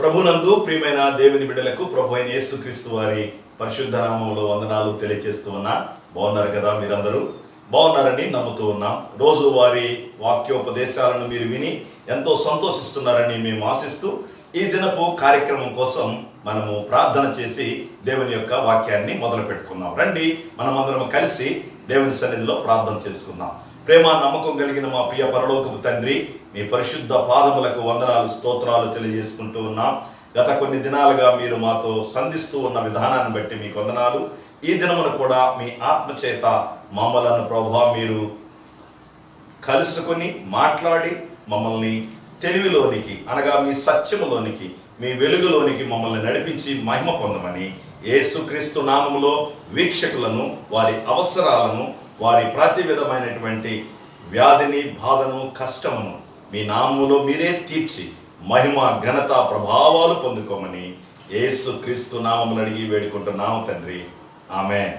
ప్రభునందు ప్రియమైన దేవుని బిడ్డలకు ప్రభు అయిన యేసుక్రీస్తు వారి పరిశుద్ధ నామములో వందనాలు తెలియజేస్తూ ఉన్నా. బాగున్నారు కదా? మీరందరూ బాగున్నారని నమ్ముతూ ఉన్నాం. రోజు వారి వాక్యోపదేశాలను మీరు విని ఎంతో సంతోషిస్తున్నారని మేము ఆశిస్తూ ఈ దినపు కార్యక్రమం కోసం మనము ప్రార్థన చేసి దేవుని యొక్క వాక్యాన్ని మొదలు పెట్టుకుందాం. రండి, మనమందరం కలిసి దేవుని సన్నిధిలో ప్రార్థన చేసుకుందాం. ప్రేమ నమ్మకం కలిగిన మా ప్రియ పరలోకపు తండ్రి, మీ పరిశుద్ధ పాదములకు వందనాలు స్తోత్రాలు తెలియజేసుకుంటూ ఉన్నాం. గత కొన్ని దినాలుగా మీరు మాతో సంధిస్తూ ఉన్న విధానాన్ని బట్టి మీకు వందనాలు. ఈ దినమున కూడా మీ ఆత్మచేత మమ్మలను ప్రభువా మీరు కలుసుకొని మాట్లాడి మమ్మల్ని తెలివిలోనికి అనగా మీ సత్యములోనికి, మీ వెలుగులోనికి మమ్మల్ని నడిపించి మహిమ పొందమని యేసుక్రీస్తు నామములో వీక్షకులను, వారి అవసరాలను, వారి ప్రతి విధమైనటువంటి వ్యాధిని, బాధను, కష్టమును మీ నామములో మీరే తీర్చి మహిమ, ఘనత, ప్రభావాలు పొందుకోమని యేసుక్రీస్తు నామములు అడిగి వేడుకుంటున్నాము తండ్రి. ఆమేన్.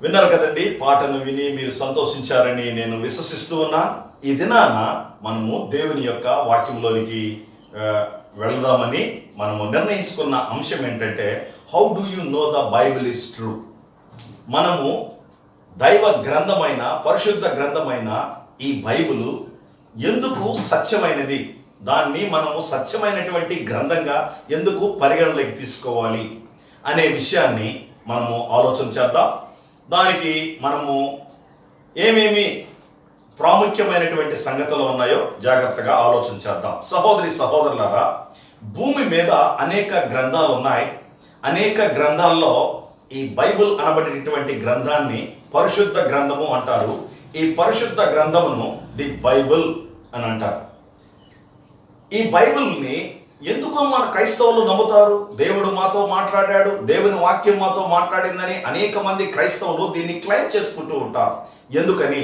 విన్నారు కదండి. పాటను విని మీరు సంతోషించారని నేను విశ్వసిస్తూ ఉన్నా. ఈ దినాన మనము దేవుని యొక్క వాక్యంలోనికి వెళదామని మనము నిర్ణయించుకున్న అంశం ఏంటంటే, how do you know the Bible is true. మనము దైవ గ్రంథమైన, పరిశుద్ధ గ్రంథమైన ఈ బైబిల్ ఎందుకు సత్యమైనది, దాన్ని మనము సత్యమైనటువంటి గ్రంథంగా ఎందుకు పరిగణలోకి తీసుకోవాలి అనే విషయాన్ని మనము ఆలోచన చేద్దాం. దానికి మనము ఏమేమి ప్రాముఖ్యమైనటువంటి సంగతులు ఉన్నాయో జాగ్రత్తగా ఆలోచన చేద్దాం. సహోదరి సహోదరులారా, భూమి మీద అనేక గ్రంథాలు ఉన్నాయి. అనేక గ్రంథాల్లో ఈ బైబిల్ అనబడినటువంటి గ్రంథాన్ని పరిశుద్ధ గ్రంథము అంటారు. ఈ పరిశుద్ధ గ్రంథమును ది బైబిల్ అని అంటారు. ఈ బైబిల్ని ఎందుకు మన క్రైస్తవులు నమ్ముతారు? దేవుడు మాతో మాట్లాడాడు, దేవుని వాక్యం మాతో మాట్లాడిందని అనేక మంది క్రైస్తవులు దీన్ని క్లెయిమ్ చేసుకుంటూ ఉంటారు. ఎందుకని?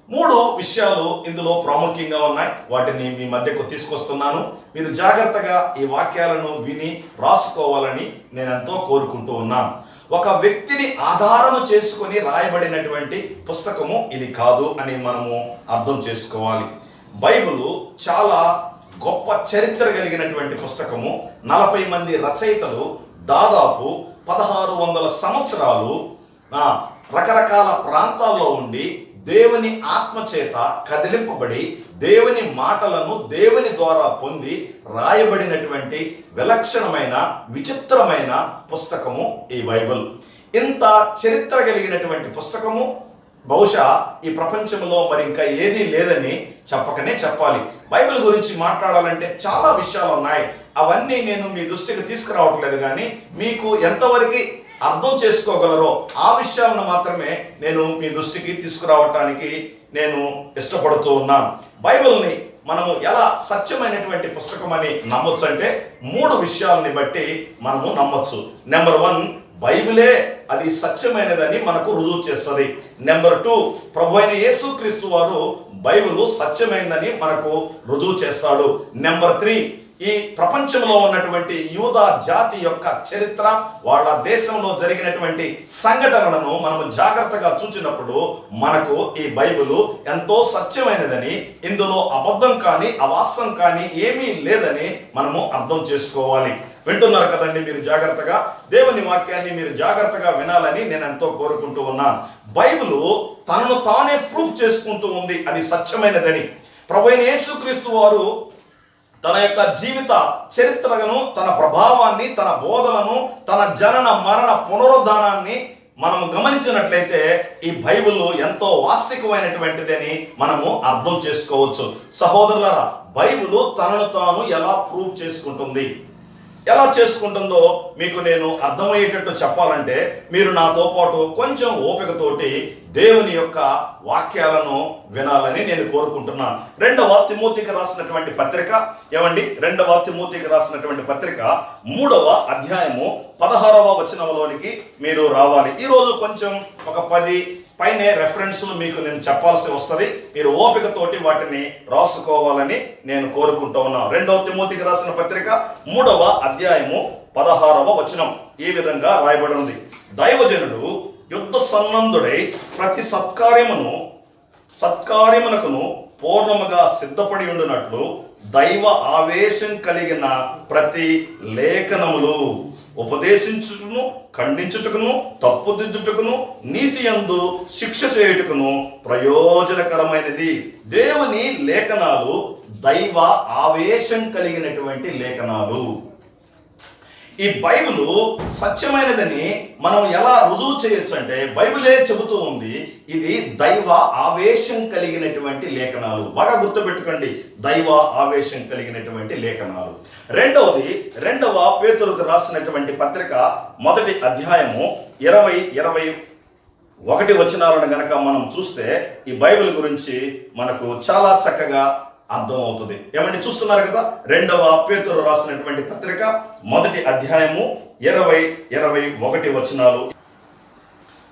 3 విషయాలు ఇందులో ప్రాముఖ్యంగా ఉన్నాయి. వాటిని మీ మధ్యకు తీసుకొస్తున్నాను. మీరు జాగ్రత్తగా ఈ వాక్యాలను విని రాసుకోవాలని నేను ఎంతో కోరుకుంటూ ఉన్నాను. ఒక వ్యక్తిని ఆధారము చేసుకొని రాయబడినటువంటి పుస్తకము ఇది కాదు అని మనము అర్థం చేసుకోవాలి. బైబిల్ చాలా గొప్ప చరిత్ర కలిగినటువంటి పుస్తకము. 40 మంది రచయితలు దాదాపు 1600 సంవత్సరాలు రకరకాల ప్రాంతాల్లో ఉండి దేవుని ఆత్మచేత కదిలింపబడి దేవుని మాటలను దేవుని ద్వారా పొంది రాయబడినటువంటి విలక్షణమైన విచిత్రమైన పుస్తకము ఈ బైబిల్. ఇంత చరిత్ర కలిగినటువంటి పుస్తకము బహుశా ఈ ప్రపంచంలో మరి ఇంకా ఏదీ లేదని చెప్పకనే చెప్పాలి. బైబిల్ గురించి మాట్లాడాలంటే చాలా విషయాలు ఉన్నాయి. అవన్నీ నేను మీ దృష్టికి తీసుకురావట్లేదు, కానీ మీకు ఎంతవరకు అర్థం చేసుకోగలరో ఆ విషయాలను మాత్రమే నేను మీ దృష్టికి తీసుకురావటానికి నేను ఇష్టపడుతూ ఉన్నాను. బైబిల్ని మనము ఎలా సత్యమైనటువంటి పుస్తకం అని నమ్మొచ్చు అంటే 3 విషయాలని బట్టి మనము నమ్మొచ్చు. నెంబర్ 1, బైబిలే అది సత్యమైనదని మనకు రుజువు చేస్తుంది. నెంబర్ 2, ప్రభు అయిన యేసుక్రీస్తు వారు బైబిల్ సత్యమైనదని మనకు రుజువు చేస్తాడు. నెంబర్ 3, ఈ ప్రపంచంలో ఉన్నటువంటి యూదా జాతి యొక్క చరిత్ర, వాళ్ళ దేశంలో జరిగినటువంటి సంఘటనలను మనము జాగ్రత్తగా చూసినప్పుడు మనకు ఈ బైబిల్ ఎంతో సత్యమైనదని, ఇందులో అబద్ధం కానీ అవాస్తవం కానీ ఏమీ లేదని మనము అర్థం చేసుకోవాలి. వింటున్నారు కదండి మీరు జాగ్రత్తగా? దేవుని వాక్యాన్ని మీరు జాగ్రత్తగా వినాలని నేను ఎంతో కోరుకుంటూ ఉన్నాను. బైబిల్ తనను తానే ప్రూఫ్ చేసుకుంటూ ఉంది అది సత్యమైనదని. ప్రభువైన యేసుక్రీస్తు వారు తన యొక్క జీవిత చరిత్రను, తన ప్రభావాన్ని, తన బోధలను, తన జనన మరణ పునరుద్ధానాన్ని మనము గమనించినట్లయితే ఈ బైబిల్ ఎంతో వాస్తవికమైనటువంటిదని మనము అర్థం చేసుకోవచ్చు. సహోదరులారా, బైబిల్ తనను తాను ఎలా ప్రూవ్ చేసుకుంటుంది, ఎలా చేసుకుంటుందో మీకు నేను అర్థమయ్యేటట్టు చెప్పాలంటే మీరు నాతో పాటు కొంచెం ఓపికతోటి దేవుని యొక్క వాక్యాలను వినాలని నేను కోరుకుంటున్నాను. 2వ తిమోతికి రాసినటువంటి పత్రిక, 2వ తిమోతికి రాసినటువంటి పత్రిక 3వ అధ్యాయము 16వ వచనంలోనికి మీరు రావాలి. ఈరోజు కొంచెం ఒక 10 పైనే రెఫరెన్స్లు మీకు నేను చెప్పాల్సి వస్తుంది. మీరు ఓపికతోటి వాటిని రాసుకోవాలని నేను కోరుకుంటూ ఉన్నాను. 2వ తిమోతికి రాసిన పత్రిక 3వ అధ్యాయము 16వ వచనం ఈ విధంగా రాయబడి ఉంది. దైవజనుడు యుద్ధ సన్నద్ధుడై ప్రతి సత్కార్యమును సత్కార్యమునకును పూర్ణముగా సిద్ధపడి ఉండునట్లు దైవ ఆవేశం కలిగిన ప్రతి లేఖనములు ఉపదేశించుటకును, ఖండించుటకును, తప్పుదిద్దుటకును, నీతి యందు శిక్ష చేయుటకును ప్రయోజనకరమైనది. దేవుని లేఖనాలు దైవ ఆవేశం కలిగినటువంటి లేఖనాలు. ఈ బైబిల్ సత్యమైనదని మనం ఎలా రుజువు చేయొచ్చు అంటే, బైబిలే చెబుతూ ఉంది ఇది దైవ ఆవేశం కలిగినటువంటి లేఖనాలు. బాగా గుర్తుపెట్టుకోండి, దైవ ఆవేశం కలిగినటువంటి లేఖనాలు. రెండవ పేతురుకు రాసినటువంటి పత్రిక 1వ అధ్యాయము 20-21 వచనాలను గనక మనం చూస్తే ఈ బైబిల్ గురించి మనకు చాలా చక్కగా అర్థమవుతుంది. ఏమండి, చూస్తున్నారు కదా, 2వ పేతురు రాసినటువంటి పత్రిక 1వ అధ్యాయము 20-21 వచనాలు.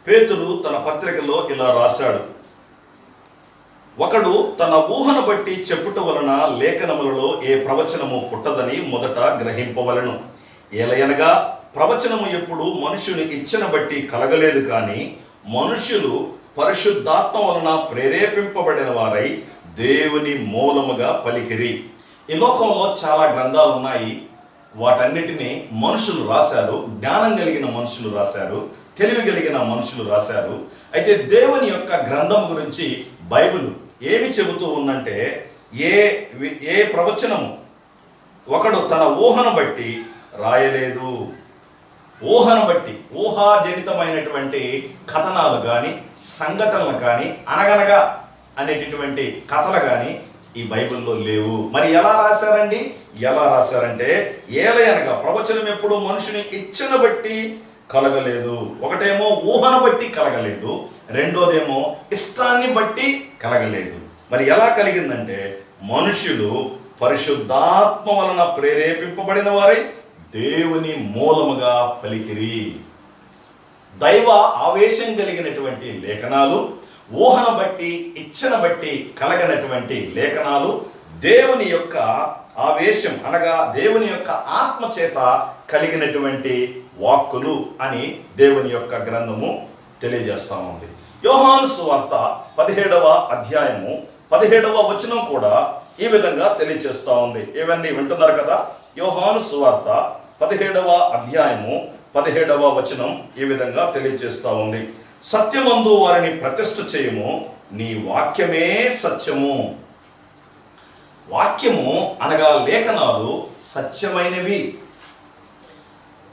పేతురు తన పత్రికలో ఇలా రాశాడు: ఒకడు తన ఊహను బట్టి చెప్పుట వలన లేఖనములలో ఏ ప్రవచనము పుట్టదని మొదట గ్రహింపవలను. ఏలయనగా ప్రవచనము ఎప్పుడు మనుషుని ఇచ్చను బట్టి కలగలేదు, కానీ మనుషులు పరిశుద్ధాత్మ వలన ప్రేరేపింపబడిన వారై దేవుని మూలముగా పలికిరి. ఈ లోకంలో చాలా గ్రంథాలు ఉన్నాయి. వాటన్నిటినీ మనుషులు రాశారు. జ్ఞానం కలిగిన మనుషులు రాశారు, తెలివి కలిగిన మనుషులు రాశారు. అయితే దేవుని యొక్క గ్రంథం గురించి బైబిల్ ఏమి చెబుతూ ఉందంటే, ఏ ప్రవచనము ఒకడు తన ఊహను బట్టి రాయలేదు. ఊహను బట్టి, ఊహాజనితమైనటువంటి కథనాలు కానీ, సంఘటనలు కానీ, అనగనగా అనేటటువంటి కథలు కానీ ఈ బైబిల్లో లేవు. మరి ఎలా రాశారండి? ఎలా రాశారంటే, ఏలయనగా ప్రవచనం ఎప్పుడు మనుషుని ఇచ్చను బట్టి కలగలేదు. ఒకటేమో ఊహను బట్టి కలగలేదు, రెండోదేమో ఇష్టాన్ని బట్టి కలగలేదు. మరి ఎలా కలిగిందంటే, మనుషులు పరిశుద్ధాత్మ వలన ప్రేరేపింపబడిన వారై దేవుని మూలముగా పలికిరి. దైవ ఆవేశం కలిగినటువంటి లేఖనాలు, ఊహను బట్టి ఇచ్చను బట్టి కలగనటువంటి లేఖనాలు దేవుని యొక్క ఆవేశం అనగా దేవుని యొక్క ఆత్మ చేత కలిగినటువంటి వాక్కులు అని దేవుని యొక్క గ్రంథము తెలియజేస్తా ఉంది. యోహాను సువార్త 17వ అధ్యాయము 17వ వచనం కూడా ఈ విధంగా తెలియజేస్తా ఉంది. ఇవన్నీ వింటున్నారు కదా. యోహాను సువార్త 17వ అధ్యాయము 17వ వచనం ఈ విధంగా తెలియజేస్తా ఉంది: సత్యమందు వారిని ప్రతిష్ఠ చేయము, నీ వాక్యమే సత్యము. వాక్యము అనగా లేఖనాలు సత్యమైనవి,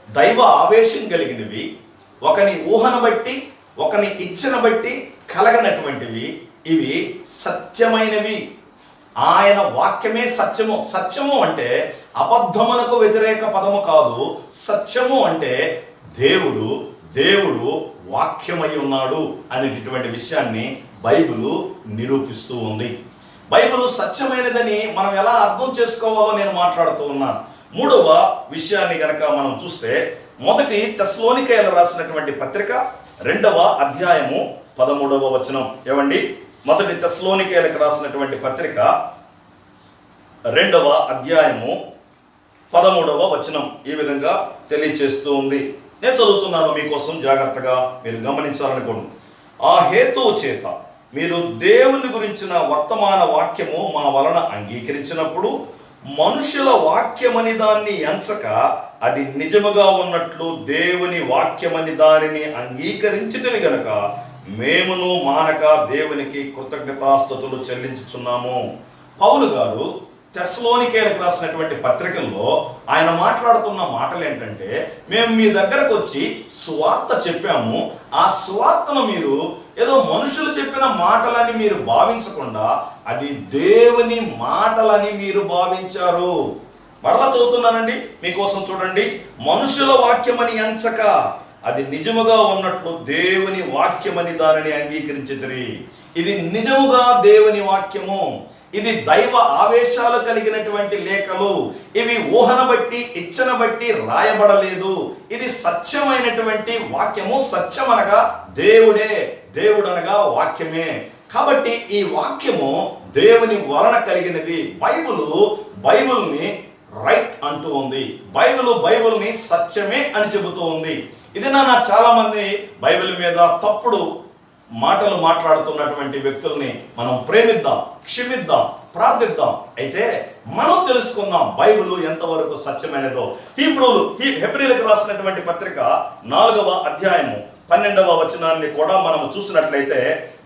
దైవ ఆవేశం కలిగినవి, ఒకని ఊహను బట్టి ఒకని ఇచ్చను బట్టి కలగనటువంటివి. ఇవి సత్యమైనవి. ఆయన వాక్యమే సత్యము. సత్యము అంటే అబద్ధమునకు వ్యతిరేక పదము కాదు. సత్యము అంటే దేవుడు వాక్యమై ఉన్నాడు అనేటటువంటి విషయాన్ని బైబిల్ నిరూపిస్తూ ఉంది. బైబిల్ సత్యమైనదని మనం ఎలా అర్థం చేసుకోవాలో నేను మాట్లాడుతూ ఉన్నాను. 3వ విషయాన్ని గనక మనం చూస్తే, 1 తెస్సలోనికైయులకు రాసినటువంటి పత్రిక 2వ అధ్యాయము 13వ వచనం. ఏమండి, 1 తెస్సలోనికైయులకు రాసినటువంటి పత్రిక 2వ అధ్యాయము 13వ వచనం ఈ విధంగా తెలియచేస్తూ ఉంది. నేను చదువుతున్నాను మీకోసం, జాగ్రత్తగా మీరు గమనించాలనుకోండి. ఆ హేతువు చేత మీరు దేవుని గురించిన వర్తమాన వాక్యము మా వలన అంగీకరించినప్పుడు, మనుషుల వాక్యమని దాన్ని ఎంచక అది నిజముగా ఉన్నట్లు దేవుని వాక్యమని దానిని అంగీకరించితిని గనుక మేమును మానక దేవునికి కృతజ్ఞతాస్తుతులు చెల్లించుచున్నాము. పౌలు గారు తెస్సలోనికైయులకు రాసినటువంటి పత్రికల్లో ఆయన మాట్లాడుతున్న మాటలు ఏంటంటే, మేము మీ దగ్గరకు వచ్చి సువార్త చెప్పాము. ఆ సువార్తను మీరు ఏదో మనుషులు చెప్పిన మాటలని మీరు భావించకుండా అది దేవుని మాటలని మీరు భావించారు. మరలా చదువుతున్నానండి మీకోసం, చూడండి. మనుషుల వాక్యమని ఎంచక అది నిజముగా ఉన్నట్లు దేవుని వాక్యమని దానిని అంగీకరించితిరి. ఇది నిజముగా దేవుని వాక్యము. ఇది దైవ ఆవేశాలు కలిగినటువంటి లేఖలు. ఇవి ఊహను బట్టి ఇచ్చను బట్టి రాయబడలేదు. ఇది సత్యమైనటువంటి వాక్యము. సత్యం అనగా దేవుడే, దేవుడు అనగా వాక్యమే. కాబట్టి ఈ వాక్యము దేవుని వలన కలిగినది. బైబిల్ని రైట్ అంటూ ఉంది. బైబిల్ని సత్యమే అని చెబుతూ ఉంది. ఇది చాలా మంది బైబిల్ మీద తప్పుడు మాటలు మాట్లాడుతున్నటువంటి వ్యక్తుల్ని మనం ప్రేమిద్దాం, క్షమిద్దాం, ప్రార్థిద్దాం. అయితే మనం తెలుసుకుందాం బైబిల్ ఎంతవరకు సత్యమైనదో. హెబ్రీయులకు రాసినటువంటి పత్రిక 4వ అధ్యాయము 12వ వచనాన్ని కూడా మనం చూసినట్లయితే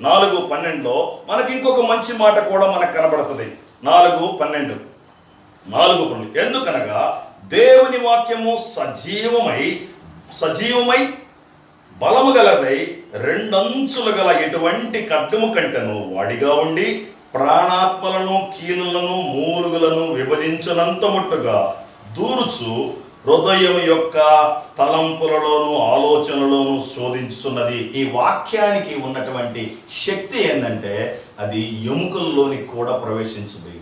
4:12లో మనకి ఇంకొక మంచి మాట కూడా మనకు కనబడుతుంది. 4:12 ఎందుకనగా దేవుని వాక్యము సజీవమై బలము గలదై రెండంచులు గల ఎటువంటి ఖడ్గము కంటెను వాడిగా ఉండి ప్రాణాత్మలను, కీలులను, మూలుగులను విభజించినంత మట్టుగా దూరుచు హృదయం యొక్క తలంపులలోను ఆలోచనలోను శోధించుతున్నది. ఈ వాక్యానికి ఉన్నటువంటి శక్తి ఏంటంటే అది ఎముకల్లోనికి కూడా ప్రవేశించింది.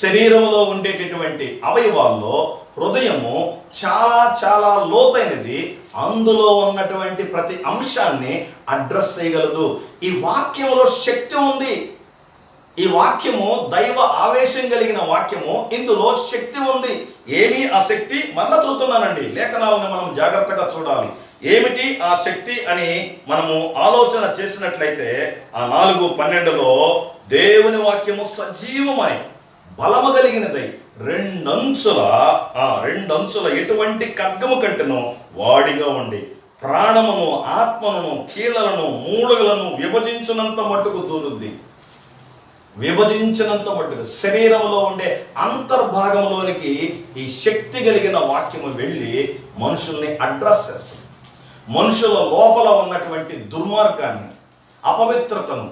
శరీరంలో ఉండేటటువంటి అవయవాల్లో హృదయము చాలా చాలా లోతైనది. అందులో ఉన్నటువంటి ప్రతి అంశాన్ని అడ్రస్ చేయగలదు. ఈ వాక్యంలో శక్తి ఉంది. ఈ వాక్యము దైవ ఆవేశం కలిగిన వాక్యము. ఇందులో శక్తి ఉంది. ఏమి ఆ శక్తి? మళ్ళా చూస్తున్నానండి, లేఖనాలను మనం జాగ్రత్తగా చూడాలి. ఏమిటి ఆ శక్తి అని మనము ఆలోచన చేసినట్లయితే ఆ 4:12లో దేవుని వాక్యము సజీవమై బలము కలిగినదై రెండంచుల ఎటువంటి ఖడ్గము కంటెను వాడిగా ఉండి ప్రాణమును, ఆత్మను, కీళ్లను, మూలుగులను విభజించినంత మట్టుకు దూరుద్ది. విభజించినంత మట్టుకు శరీరంలో ఉండే అంతర్భాగంలోనికి ఈ శక్తి కలిగిన వాక్యము వెళ్ళి మనుషుల్ని అడ్రస్ చేస్తుంది. మనుషుల లోపల ఉన్నటువంటి దుర్మార్గాన్ని, అపవిత్రతను,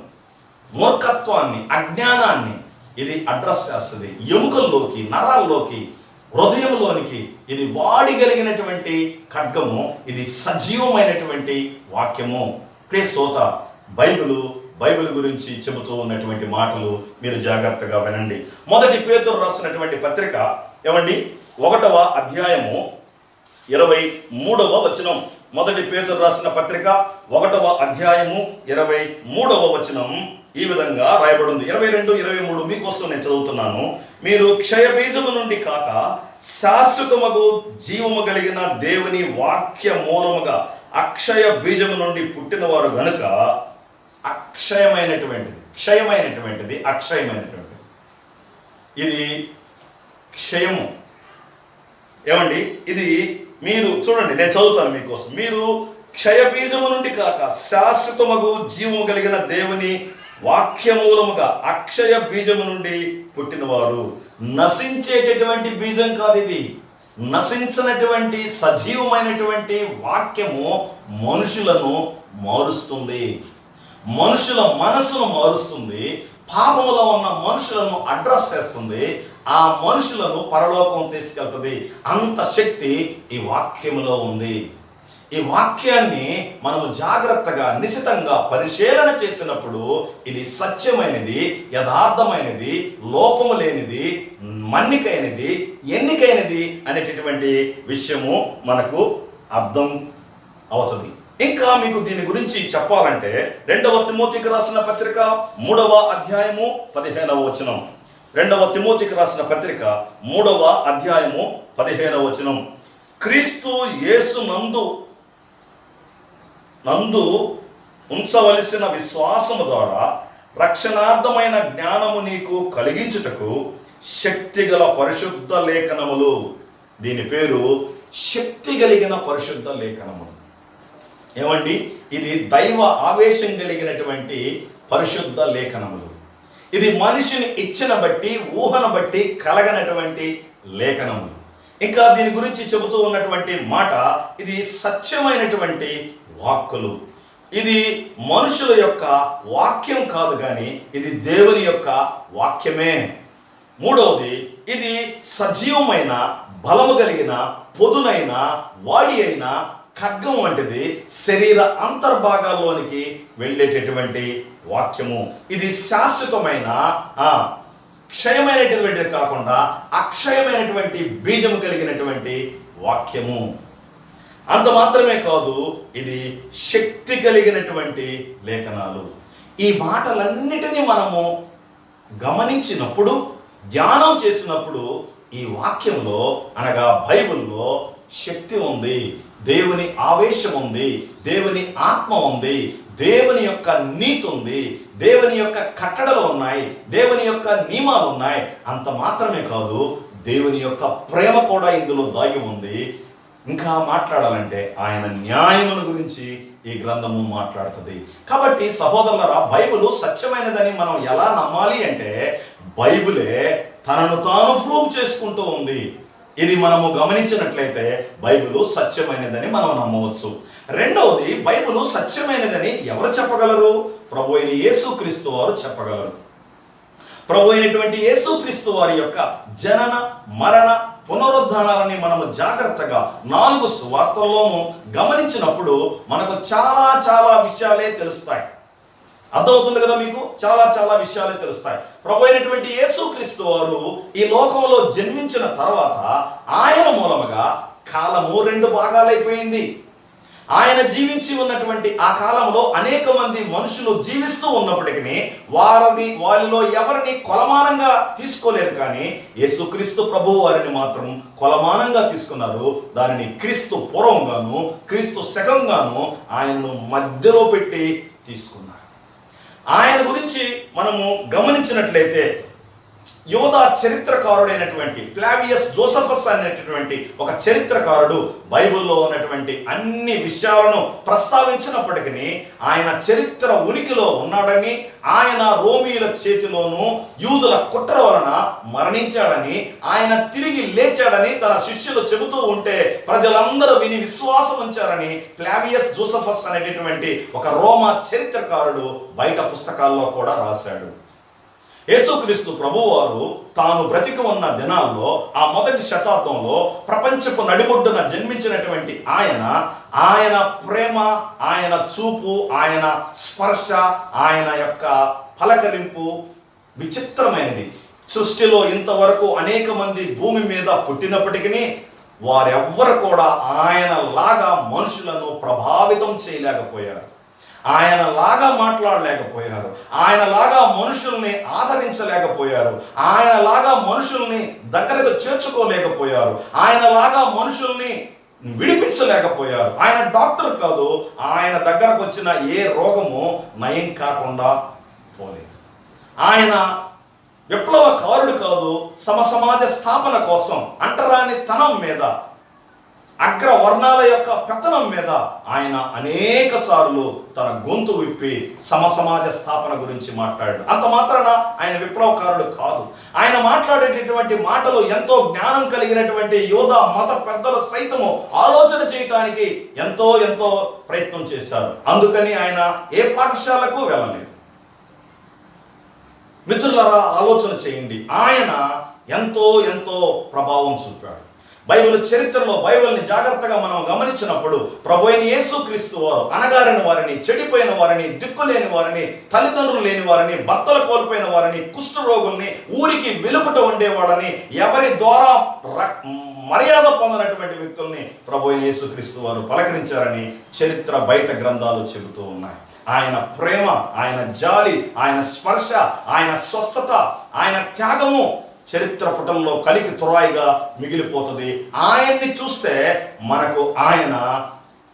మూర్ఖత్వాన్ని, అజ్ఞానాన్ని ఇది అడ్రస్ చేస్తుంది. ఎముకల్లోకి, నరాల్లోకి, హృదయంలోనికి ఇది వాడిగలిగినటువంటి ఖడ్గము. ఇది సజీవమైనటువంటి వాక్యము. ప్రియ శ్రోత, బైబిల్ గురించి చెబుతూ ఉన్నటువంటి మాటలు మీరు జాగ్రత్తగా వినండి. 1 పేతురు రాసినటువంటి పత్రిక 1వ అధ్యాయము 23వ వచనం. 1 పేతురు రాసిన పత్రిక 1వ అధ్యాయము 23వ వచనం ఈ విధంగా రాయబడింది. 22, 23 మీకోసం నేను చదువుతున్నాను. మీరు క్షయబీజము నుండి కాక శాశ్వతమగు జీవము కలిగిన దేవుని వాక్య మూలముగా అక్షయ బీజము నుండి పుట్టినవారు గనుక క్షయమైనటువంటిది అక్షయమైనటువంటిది. ఇది క్షయము. ఇది మీరు చూడండి, నేను చదువుతాను మీకోసం. మీరు క్షయబీజము నుండి కాక శాశ్వతమగు జీవము కలిగిన దేవుని వాక్యమూలముగా అక్షయ బీజము నుండి పుట్టినవారు. నశించేటటువంటి బీజం కాదు ఇది. నశించినటువంటి సజీవమైనటువంటి వాక్యము మనుషులను మారుస్తుంది, మనుషుల మనసును మారుస్తుంది, పాపములో ఉన్న మనుషులను అడ్రస్ చేస్తుంది, ఆ మనుషులను పరలోకం తీసుకెళ్తుంది. అంత శక్తి ఈ వాక్యములో ఉంది. ఈ వాక్యాన్ని మనము జాగ్రత్తగా నిశితంగా పరిశీలన చేసినప్పుడు ఇది సత్యమైనది, యథార్థమైనది, లోపము లేనిది, మన్నికైనది, ఎన్నికైనది అనేటటువంటి విషయము మనకు అర్థం అవుతుంది. ఇంకా మీకు దీని గురించి చెప్పాలంటే 2వ తిమోతికి రాసిన పత్రిక 3వ అధ్యాయము 15వ వచనం. 2వ తిమోతికి రాసిన పత్రిక 3వ అధ్యాయము 15వ వచనం. క్రీస్తు యేసు నందు ఉంచవలసిన విశ్వాసము ద్వారా రక్షణార్థమైన జ్ఞానము నీకు కలిగించుటకు శక్తిగల పరిశుద్ధ లేఖనములు. దీని పేరు శక్తి కలిగిన పరిశుద్ధ లేఖనములు. ఇది దైవ ఆవేశం కలిగినటువంటి పరిశుద్ధ లేఖనములు. ఇది మనిషిని ఇచ్చిన బట్టి, ఊహను బట్టి కలగనటువంటి లేఖనములు. ఇంకా దీని గురించి చెబుతూ ఉన్నటువంటి మాట, ఇది సత్యమైనటువంటి వాక్కులు. ఇది మనుషుల యొక్క వాక్యం కాదు, కానీ ఇది దేవుని యొక్క వాక్యమే. మూడవది, ఇది సజీవమైన, బలము కలిగిన, పొదునైన, వాడి అయిన ఖడ్గం వంటిది. శరీర అంతర్భాగాల్లోనికి వెళ్ళేటటువంటి వాక్యము. ఇది శాశ్వతమైన, క్షయమైనటువంటిది కాకుండా అక్షయమైనటువంటి బీజము కలిగినటువంటి వాక్యము. అంత మాత్రమే కాదు, ఇది శక్తి కలిగినటువంటి లేఖనాలు. ఈ మాటలన్నిటినీ మనము గమనించినప్పుడు, ధ్యానం చేసినప్పుడు ఈ వాక్యంలో అనగా బైబిల్లో శక్తి ఉంది, దేవుని ఆవేశం ఉంది, దేవుని ఆత్మ ఉంది, దేవుని యొక్క నీతి ఉంది, దేవుని యొక్క కట్టడలు ఉన్నాయి, దేవుని యొక్క నియమాలు ఉన్నాయి. అంత మాత్రమే కాదు, దేవుని యొక్క ప్రేమ కూడా ఇందులో దాగి ఉంది. ఇంకా మాట్లాడాలంటే ఆయన న్యాయమును గురించి ఈ గ్రంథము మాట్లాడుతుంది. కాబట్టి సహోదరులారా, బైబిల్ సత్యమైనదని మనం ఎలా నమ్మాలి అంటే, బైబిలే తనను తాను ప్రూవ్ చేసుకుంటూ ఉంది. ఇది మనము గమనించినట్లయితే బైబిల్ సత్యమైనదని మనం నమ్మవచ్చు. రెండవది, బైబిల్ సత్యమైనదని ఎవరు చెప్పగలరు? ప్రభు అయిన యేసుక్రీస్తు వారు చెప్పగలరు. ప్రభు అయినటువంటి యేసుక్రీస్తు వారి యొక్క జనన, మరణ, పునరుద్ధానాలని మనము జాగ్రత్తగా 4 సువార్తల్లోనూ గమనించినప్పుడు మనకు చాలా చాలా విషయాలే తెలుస్తాయి. అర్థమవుతుంది కదా మీకు? చాలా చాలా విషయాలే తెలుస్తాయి. ప్రభు అయినటువంటి యేసుక్రీస్తు వారు ఈ లోకంలో జన్మించిన తర్వాత ఆయన మూలముగా కాలము 2 భాగాలైపోయింది. ఆయన జీవించి ఉన్నటువంటి ఆ కాలంలో అనేక మంది మనుషులు జీవిస్తూ ఉన్నప్పటికీ వారిలో ఎవరిని కొలమానంగా తీసుకోలేదు. కానీ యేసుక్రీస్తు ప్రభువు వారిని మాత్రం కొలమానంగా తీసుకున్నారు. దానిని క్రీస్తు పూర్వంగాను, క్రీస్తు శకంగాను ఆయన్ను మధ్యలో పెట్టి తీసుకున్నారు. ఆయన గురించి మనము గమనించినట్లయితే, యోధా చరిత్రకారుడైనటువంటి ఫ్లావియస్ జోసెఫస్ అనేటటువంటి ఒక చరిత్రకారుడు బైబిల్లో ఉన్నటువంటి అన్ని విషయాలను ప్రస్తావించినప్పటికీ ఆయన చరిత్ర ఉనికిలో ఉన్నాడని, ఆయన రోమీల చేతిలోనూ యూదుల కుట్ర వలన మరణించాడని, ఆయన తిరిగి లేచాడని తన శిష్యులు చెబుతూ ఉంటే ప్రజలందరూ విని విశ్వాసం ఉంచారని ఫ్లావియస్ జోసెఫస్ అనేటటువంటి ఒక రోమా చరిత్రకారుడు బయట పుస్తకాల్లో కూడా రాశాడు. యేసుక్రీస్తు ప్రభువారు తాను బ్రతికి ఉన్న దినాల్లో, ఆ మొదటి శతాబ్దంలో ప్రపంచపు నడిబొడ్డున జన్మించినటువంటి ఆయన ప్రేమ, ఆయన చూపు, ఆయన స్పర్శ, ఆయన యొక్క పలకరింపు విచిత్రమైనది. సృష్టిలో ఇంతవరకు అనేక మంది భూమి మీద పుట్టినప్పటికీ వారెవ్వరు కూడా ఆయనలాగా మనుషులను ప్రభావితం చేయలేకపోయారు. ఆయనలాగా మాట్లాడలేకపోయారు. ఆయనలాగా మనుషుల్ని ఆదరించలేకపోయారు. ఆయనలాగా మనుషుల్ని దగ్గరకు చేర్చుకోలేకపోయారు. ఆయనలాగా మనుషుల్ని విడిపించలేకపోయారు. ఆయన డాక్టర్ కాదు. ఆయన దగ్గరకు వచ్చిన ఏ రోగము నయం కాకుండా పోలేదు. ఆయన విప్లవకారుడు కాదు. సమాజ స్థాపన కోసం, అంటరాని తనం మీద, అగ్రవర్ణాల యొక్క పెత్తనం మీద ఆయన అనేక సార్లు తన గొంతు విప్పి సమాజ స్థాపన గురించి మాట్లాడాడు. అంత మాత్రాన ఆయన విప్లవకారుడు కాదు. ఆయన మాట్లాడేటటువంటి మాటలు ఎంతో జ్ఞానం కలిగినటువంటి యోధా మత పెద్దలు సైతము ఆలోచన చేయటానికి ఎంతో ఎంతో ప్రయత్నం చేశారు. అందుకని ఆయన ఏ పాఠశాలకు వెళ్ళలేదు. మిత్రులారా, ఆలోచన చేయండి. ఆయన ఎంతో ఎంతో ప్రభావం చూపాడు. బైబిల్ చరిత్రలో బైబిల్ని జాగ్రత్తగా మనం గమనించినప్పుడు ప్రభు అయిన యేసుక్రీస్తు వారు అణగారిన వారిని, చెడిపోయిన వారిని, దిక్కులేని వారిని, తల్లిదండ్రులు లేని వారిని, భర్తలు కోల్పోయిన వారిని, కుష్ఠరోగుల్ని, ఊరికి వెలుపట ఉండేవాడని, ఎవరి ద్వారా మర్యాద పొందినటువంటి వ్యక్తుల్ని ప్రభు అయిన యేసుక్రీస్తు వారు పలకరించారని చరిత్ర బయట గ్రంథాలు చెబుతూ ఉన్నాయి. ఆయన ప్రేమ, ఆయన జాలి, ఆయన స్పర్శ, ఆయన స్వస్థత, ఆయన త్యాగము చరిత్ర పుటంలో కలికి తురాయిగా మిగిలిపోతుంది. ఆయన్ని చూస్తే మనకు ఆయన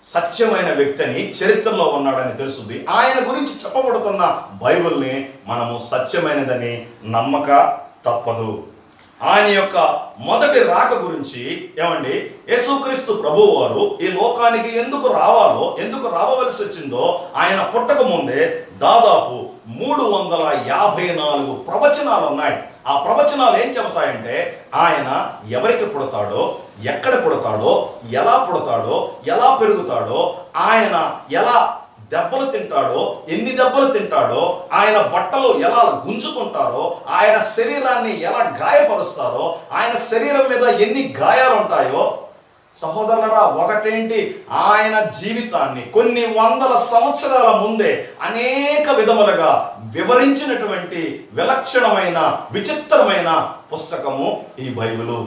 సత్యమైన వ్యక్తిని, చరిత్రలో ఉన్నాడని తెలుస్తుంది. ఆయన గురించి చెప్పబడుతున్న బైబిల్ని మనము సత్యమైనదని నమ్మక తప్పదు. ఆయన యొక్క మొదటి రాక గురించి ఏమండి, యేసుక్రీస్తు ప్రభువు వారు ఈ లోకానికి ఎందుకు రావవలసి వచ్చిందో ఆయన పుట్టక ముందే దాదాపు 354 ప్రవచనాలు ఉన్నాయి. ఆ ప్రవచనాలు ఏం చెబుతాయంటే, ఆయన ఎవరికి పుడతాడో, ఎక్కడ పుడతాడో, ఎలా పుడతాడో, ఎలా పెరుగుతాడో, ఆయన ఎలా దెబ్బలు తింటాడో, ఎన్ని దెబ్బలు తింటాడో, ఆయన బట్టలు ఎలా గుంజుకుంటారో, ఆయన శరీరాన్ని ఎలా గాయపరుస్తారో, ఆయన శరీరం మీద ఎన్ని గాయాలు ఉంటాయో. సహోదరులరా, ఒకటేంటి, ఆయన జీవితాన్ని కొన్ని వందల సంవత్సరాల ముందే అనేక విధములుగా వివరించినటువంటి విలక్షణమైన, విచిత్రమైన పుస్తకము ఈ బైబిలు.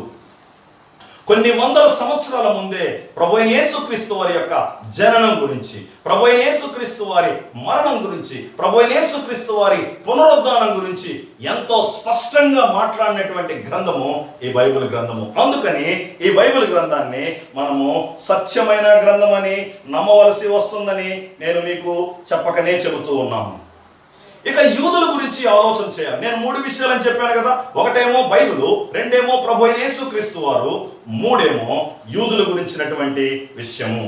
కొన్ని వందల సంవత్సరాల ముందే ప్రభు అయిన యేసుక్రీస్తు వారి యొక్క జననం గురించి, ప్రభు అయిన యేసుక్రీస్తు వారి మరణం గురించి, ప్రభు అయిన యేసుక్రీస్తు వారి పునరుద్ధానం గురించి ఎంతో స్పష్టంగా మాట్లాడినటువంటి గ్రంథము ఈ బైబిల్ గ్రంథము. అందుకని ఈ బైబిల్ గ్రంథాన్ని మనము సత్యమైన గ్రంథమని నమ్మవలసి వస్తుందని నేను మీకు చెప్పకనే చెబుతూ ఉన్నాను. ఇక యూదుల గురించి ఆలోచన చేయాలి. నేను 3 విషయాలని చెప్పాను కదా. ఒకటేమో బైబిలు, రెండేమో ప్రభు అయిన యేసుక్రీస్తు వారు, మూడేమో యూదుల గురించినటువంటి విషయము.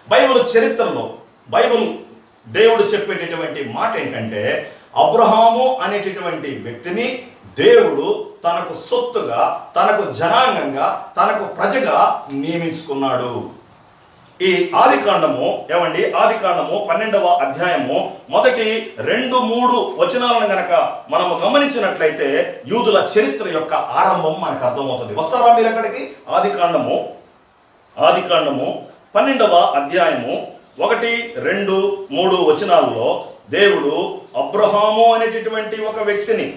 బైబిల్ చరిత్రలో బైబిల్ దేవుడు చెప్పేటటువంటి మాట ఏంటంటే, అబ్రహాము అనేటటువంటి వ్యక్తిని దేవుడు తనకు సొత్తుగా, తనకు జనాంగంగా, తనకు ప్రజగా నియమించుకున్నాడు. ఈ ఆదికాండము 12వ అధ్యాయము మొదటి 2-3 వచనాలను గనక మనము గమనించినట్లయితే యూదుల చరిత్ర యొక్క ఆరంభం మనకు అర్థమవుతుంది. వస్తారా మీరు అక్కడికి? ఆదికాండము 12వ అధ్యాయము 1-2-3 వచనాల్లో దేవుడు అబ్రహాము అనేటటువంటి ఒక వ్యక్తిని,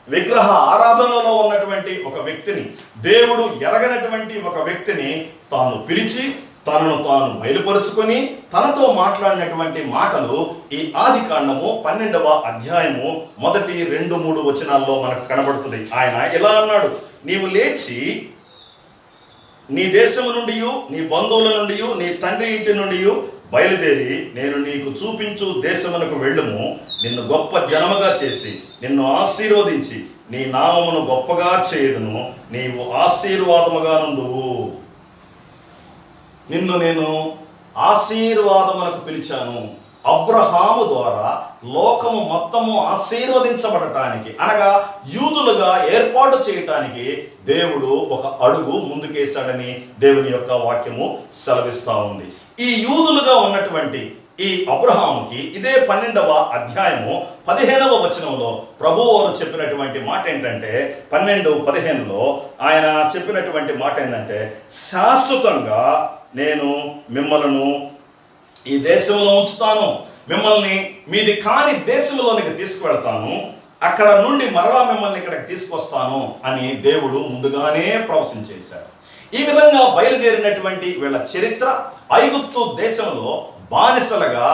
విగ్రహ ఆరాధనలో ఉన్నటువంటి ఒక వ్యక్తిని, దేవుడు ఎరగనటువంటి ఒక వ్యక్తిని తాను పిలిచి తనను తాను బయలుపరుచుకొని తనతో మాట్లాడినటువంటి మాటలు ఈ ఆదికాండము 12వ అధ్యాయము మొదటి 2-3 వచనాల్లో మనకు కనబడుతుంది. ఆయన ఎలా అన్నాడు, నీవు లేచి నీ దేశము నుండి, నీ బంధువుల నుండి, నీ తండ్రి ఇంటి నుండి బయలుదేరి నేను నీకు చూపించు దేశమునకు వెళ్ళుము. నిన్ను గొప్ప జనముగా చేసి నిన్ను ఆశీర్వదించి నీ నామమును గొప్పగా చేయుదును. నీవు ఆశీర్వాదముగా నుండువు. నిన్ను నేను ఆశీర్వాదమునకు పిలిచాను. అబ్రహాము ద్వారా లోకము మొత్తము ఆశీర్వదించబడటానికి, అనగా యూదులుగా ఏర్పాటు చేయటానికి దేవుడు ఒక అడుగు ముందుకేశాడని దేవుని యొక్క వాక్యము సెలవిస్తూ ఉంది. ఈ యూదులుగా ఉన్నటువంటి ఈ అబ్రహాముకి ఇదే 12వ అధ్యాయము 15వ వచనంలో ప్రభువారు చెప్పినటువంటి మాట ఏంటంటే, 12:15లో ఆయన చెప్పినటువంటి మాట ఏంటంటే, శాశ్వతంగా నేను మిమ్మలను ఈ దేశంలో ఉంచుతాను, మిమ్మల్ని మీది కాని దేశంలోనికి తీసుకువెళ్తాను, అక్కడ నుండి మరలా మిమ్మల్ని ఇక్కడికి తీసుకొస్తాను అని దేవుడు ముందుగానే ప్రవచనం చేశాడు. ఈ విధంగా బయలుదేరినటువంటి వీళ్ళ చరిత్ర, ఐగుప్తు దేశంలో బానిసలుగా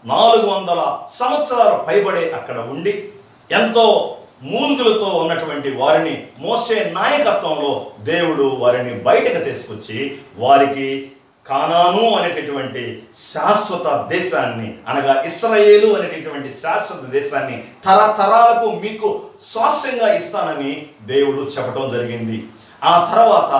400 సంవత్సరాల పైబడే అక్కడ ఉండి ఎంతో మూలుగులతో ఉన్నటువంటి వారిని మోసే నాయకత్వంలో దేవుడు వారిని బయటకు తీసుకొచ్చి వారికి కానాను అనేటటువంటి శాశ్వత దేశాన్ని, అనగా ఇశ్రాయేలు అనేటటువంటి శాశ్వత దేశాన్ని తరతరాలకు మీకు స్వాస్థ్యంగా ఇస్తానని దేవుడు చెప్పడం జరిగింది. ఆ తర్వాత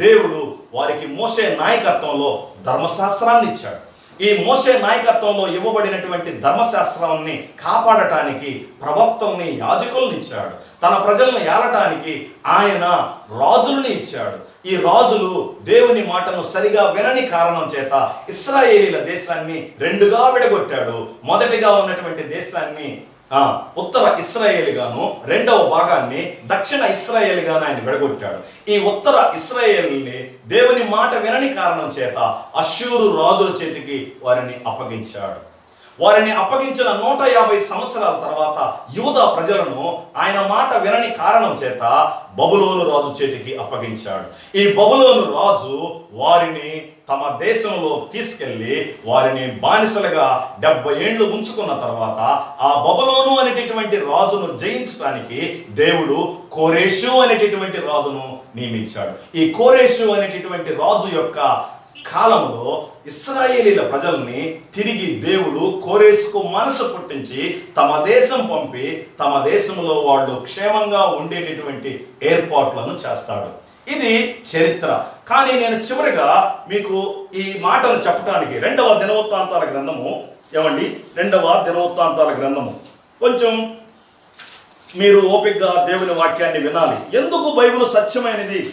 దేవుడు వారికి మోసే నాయకత్వంలో ధర్మశాస్త్రాన్ని ఇచ్చాడు. ఈ మోసే నాయకత్వంలో ఇవ్వబడినటువంటి ధర్మశాస్త్రాన్ని కాపాడటానికి ప్రవక్తల్ని, యాజకుల్ని ఇచ్చాడు. తన ప్రజలను ఏలటానికి ఆయన రాజుల్ని ఇచ్చాడు. ఈ రాజులు దేవుని మాటను సరిగా వినని కారణం చేత ఇశ్రాయేలీల దేశాన్ని 2గా విడగొట్టాడు. మొదటిగా ఉన్నటువంటి దేశాన్ని ఉత్తర ఇశ్రాయేలుగాను, 2వ భాగాన్ని దక్షిణ ఇశ్రాయేలుగాను ఆయన విడగొట్టాడు. ఈ ఉత్తర ఇశ్రాయేలుని దేవుని మాట వినని కారణం చేత అష్షూరు రాజుల చేతికి వారిని అప్పగించాడు. వారిని అప్పగించిన 150 సంవత్సరాల తర్వాత యూదా ప్రజలను ఆయన మాట వినని కారణం చేత బబులోను రాజు చేతికి అప్పగించాడు. ఈ బబులోను రాజు వారిని తమ దేశంలో తీసుకెళ్లి వారిని బానిసలుగా 70 ఏళ్ళు ఉంచుకున్న తర్వాత ఆ బబులోను అనేటటువంటి రాజును జయించడానికి దేవుడు కోరేషు అనేటటువంటి రాజును నియమించాడు. ఈ కోరేషు అనేటటువంటి రాజు యొక్క కాలంలో ఇశ్రాయేలీల ప్రజల్ని తిరిగి దేవుడు కోరేసుకు మనసు పుట్టించి తమ దేశం పంపి తమ దేశంలో వాళ్ళు క్షేమంగా ఉండేటటువంటి ఏర్పాట్లను చేస్తాడు. ఇది చరిత్ర. కానీ నేను చివరిగా మీకు ఈ మాటలు చెప్పడానికి 2వ దినవృత్తాంతాల గ్రంథము, 2వ దినవృత్తాంతాల గ్రంథము కొంచెం మీరు ఓపికగా దేవుని వాక్యాన్ని వినాలి. ఎందుకు బైబిల్ సత్యమైనది,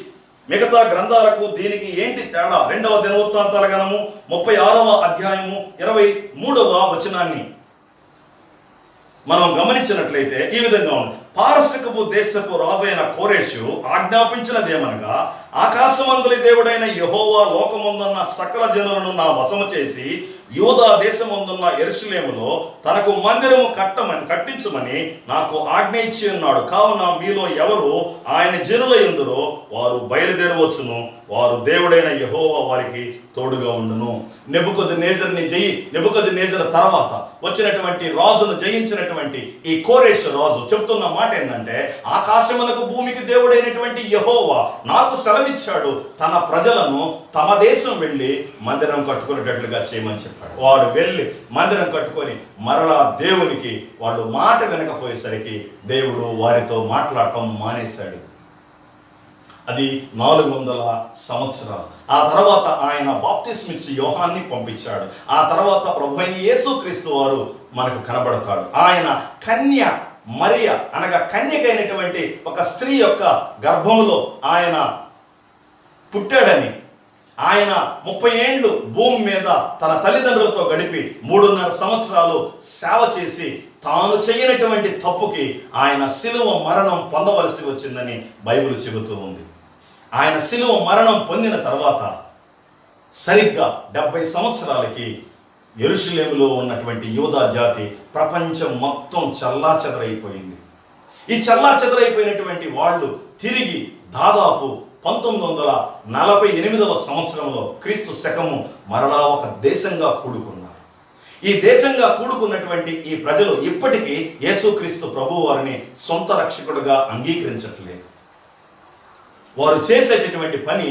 మిగతా గ్రంథాలకు దీనికి ఏంటి తేడా? 2వ దినవృత్తాంతాల గ్రంథము 36వ అధ్యాయము 23వ వచనాన్ని మనం గమనించినట్లయితే ఈ విధంగా ఉంది. పారసికపు దేశపు రాజైన కోరేషు ఆజ్ఞాపించినదేమనగా, ఆకాశమందలి దేవుడైన యెహోవా లోకమందున్న సకల జనులను నా వశము చేసి యూదా దేశమందున్న యెరూషలేములో తనకు మందిరము కట్టించమని నాకు ఆజ్ఞ ఇచ్చి ఉన్నాడు. కావున మీలో ఎవరు ఆయన జనులై ఉందరో వారు బయలుదేరవచ్చును, వారు దేవుడైన యెహోవా వారికి తోడుగా ఉండును. నెబుకద్నెజరు తర్వాత వచ్చినటువంటి రాజును జయించినటువంటి ఈ కోరెషు రాజు చెప్తున్న మాట ఏంటంటే, ఆకాశమునకు భూమికి దేవుడైనటువంటి యెహోవా నాకు సెలవిచ్చాడు, తన ప్రజలను తమ దేశం వెళ్ళి మందిరం కట్టుకునేటట్లుగా చేయమని చెప్పాడు. వాడు వెళ్ళి మందిరం కట్టుకొని మరలా దేవునికి వాళ్ళు మాట వినకపోయేసరికి దేవుడు వారితో మాట్లాడటం మానేశాడు. అది 400 సంవత్సరాలు. ఆ తర్వాత ఆయన బాప్తిస్మిచ్చి యోహాన్ని పంపించాడు. ఆ తర్వాత ప్రభువైన యేసుక్రీస్తు వారు మనకు కనబడతాడు. ఆయన కన్య మరియ అనగా కన్యకైనటువంటి ఒక స్త్రీ యొక్క గర్భంలో ఆయన పుట్టాడని, ఆయన 30 ఏళ్ళు భూమి మీద తన తల్లిదండ్రులతో గడిపి 3.5 సంవత్సరాలు సేవ చేసి తాను చేయనటువంటి తప్పుకి ఆయన శిలువ మరణం పొందవలసి వచ్చిందని బైబిల్ చెబుతూ ఉంది. ఆయన శిలువ మరణం పొందిన తర్వాత సరిగ్గా 70 సంవత్సరాలకి యెరూషలేములో ఉన్నటువంటి యూదా జాతి ప్రపంచం మొత్తం చెల్లాచెదరైపోయింది. ఈ చెల్లాచెదరైపోయినటువంటి వాళ్ళు తిరిగి దాదాపు 1948 సంవత్సరంలో క్రీస్తు శకము మరలా ఒక దేశంగా కూడుకున్నారు. ఈ దేశంగా కూడుకున్నటువంటి ఈ ప్రజలు ఇప్పటికీ యేసుక్రీస్తు ప్రభువు వారిని సొంత రక్షకుడుగా అంగీకరించట్లేదు. వారు చేసేటటువంటి పని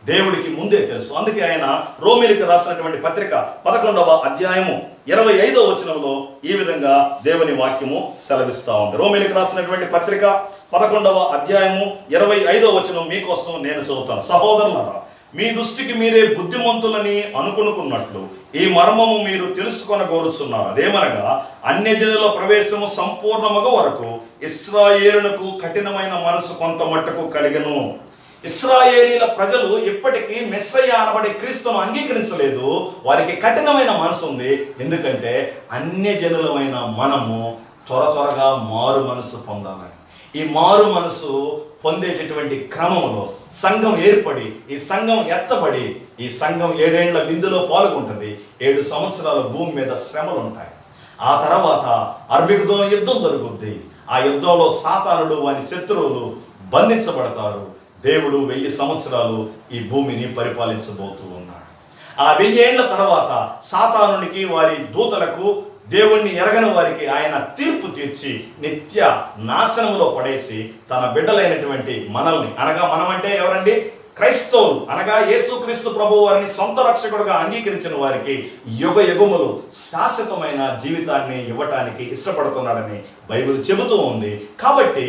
దేవుడికి ముందే తెలుసు. అందుకే ఆయన రోమీయులకు రాసినటువంటి పత్రిక 11వ అధ్యాయము 25వ వచనంలో ఈ విధంగా దేవుని వాక్యము సెలవిస్తా ఉంది. రోమీయులకు రాసినటువంటి పత్రిక 11వ అధ్యాయము 25వ వచనం మీకోసం నేను చదువుతాను. సహోదరులారా, మీ దృష్టికి మీరే బుద్ధిమంతులని అనుకున్నట్లు ఈ మర్మము మీరు తెలుసుకొనగోరుచున్నారు. అదేమనగా అన్యజనుల ప్రవేశము సంపూర్ణమగు వరకు ఇశ్రాయేలునకు కఠినమైన మనసు కొంత మట్టుకు కలిగెను. ఇశ్రాయేలీల ప్రజలు ఇప్పటికీ మెస్సయ్య అనబడే క్రీస్తును అంగీకరించలేదు. వారికి కఠినమైన మనసు ఉంది. ఎందుకంటే అన్యజనులమైన మనము త్వరగా మారు మనసు పొందాలని. ఈ మారు మనసు పొందేటటువంటి క్రమంలో సంఘం ఏర్పడి, ఈ సంఘం ఎత్తబడి, ఈ సంఘం 7 ఏళ్ల విందులో పాల్గొంటుంది. 7 సంవత్సరాల భూమి మీద శ్రమలు ఉంటాయి. ఆ తర్వాత అర్బిగుతో యుద్ధం జరుగుద్ది. ఆ యుద్ధంలో సాతానుడు వాని శత్రువులు బంధించబడతారు. దేవుడు 1000 సంవత్సరాలు ఈ భూమిని పరిపాలించబోతూ ఉన్నాడు. ఆ 1000 ఏళ్ల తర్వాత సాతానునికి, వారి దూతలకు, దేవుణ్ణి ఎరగని వారికి ఆయన తీర్పు తీర్చి నిత్య నాశనంలో పడేసి తన బిడ్డలైనటువంటి మనల్ని, అనగా మనమంటే ఎవరండి? క్రైస్తవులు, అనగా యేసుక్రీస్తు ప్రభువు వారిని సొంత రక్షకుడుగా అంగీకరించిన వారికి యుగ యుగములు శాశ్వతమైన జీవితాన్ని ఇవ్వటానికి ఇష్టపడుతున్నాడని బైబిల్ చెబుతూ ఉంది. కాబట్టి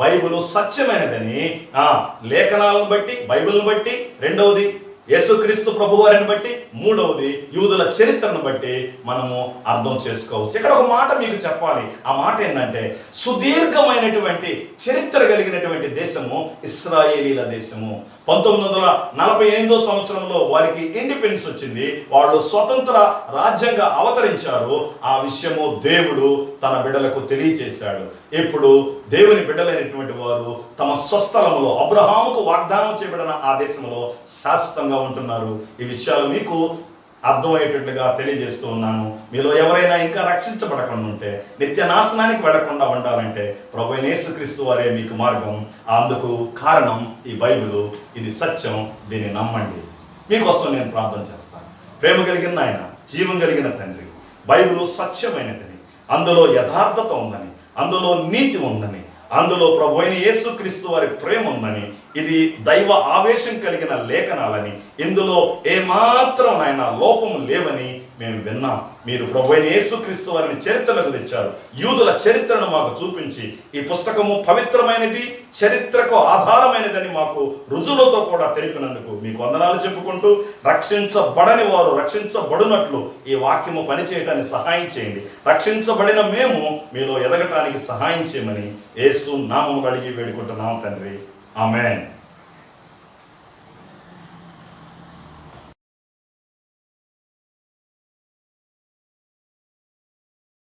బైబిల్ సత్యమైనదని లేఖనాలను బట్టి, బైబిల్ని బట్టి, రెండవది యేసుక్రీస్తు ప్రభు వారిని బట్టి, మూడవది యూదుల చరిత్రను బట్టి మనము అర్థం చేసుకోవచ్చు. ఇక్కడ ఒక మాట మీకు చెప్పాలి. ఆ మాట ఏంటంటే, సుదీర్ఘమైనటువంటి చరిత్ర కలిగినటువంటి దేశము ఇశ్రాయేలీల దేశము. 1948 సంవత్సరంలో వారికి ఇండిపెండెన్స్ వచ్చింది. వాళ్ళు స్వతంత్ర రాజ్యంగా అవతరించారు. ఆ విషయము దేవుడు తన బిడ్డలకు తెలియచేశాడు. ఇప్పుడు దేవుని బిడ్డలైనటువంటి వారు తమ స్వస్థలములో, అబ్రహాముకు వాగ్దానం చేయబడిన ఆ దేశంలో శాశ్వతంగా ఉంటున్నారు. ఈ విషయాలు మీకు అర్థమయ్యేటట్లుగా తెలియజేస్తూ ఉన్నాను. మీలో ఎవరైనా ఇంకా రక్షించబడకుండా ఉంటే, నిత్య నాశనానికి వెళ్లకుండా ఉండాలంటే ప్రభువైన యేసుక్రీస్తు వారే మీకు మార్గం. అందుకు కారణం ఈ బైబిలు. ఇది సత్యం. దీన్ని నమ్మండి. మీకోసం నేను ప్రార్థన చేస్తాను. ప్రేమ కలిగిన ఆయన, జీవం కలిగిన తండ్రి, బైబిలు సత్యమైనదని, అందులో యథార్థత ఉందని, అందులో నీతి ఉందని, అందులో ప్రభువైన యేసుక్రీస్తు వారి ప్రేమ ఉందని, ఇది దైవ ఆవేశం కలిగిన లేఖనాలని, ఇందులో ఏమాత్రం ఆయన లోపము లేవని మేము విన్నాం. మీరు ప్రభువైన యేసుక్రీస్తు వారిని చరిత్రలకు తెచ్చారు. యూదుల చరిత్రను మాకు చూపించి ఈ పుస్తకము పవిత్రమైనది, చరిత్రకు ఆధారమైనదని మాకు రుజువులతో కూడా తెలిపినందుకు మీకు వందనాలు చెప్పుకుంటూ, రక్షించబడని వారు రక్షించబడినట్లు ఈ వాక్యము పనిచేయడానికి సహాయం చేయండి. రక్షించబడిన మేము మీలో ఎదగటానికి సహాయం చేయమని యేసు నామములో అడిగి వేడుకుంటున్నాం తండ్రి. ఆమేన్.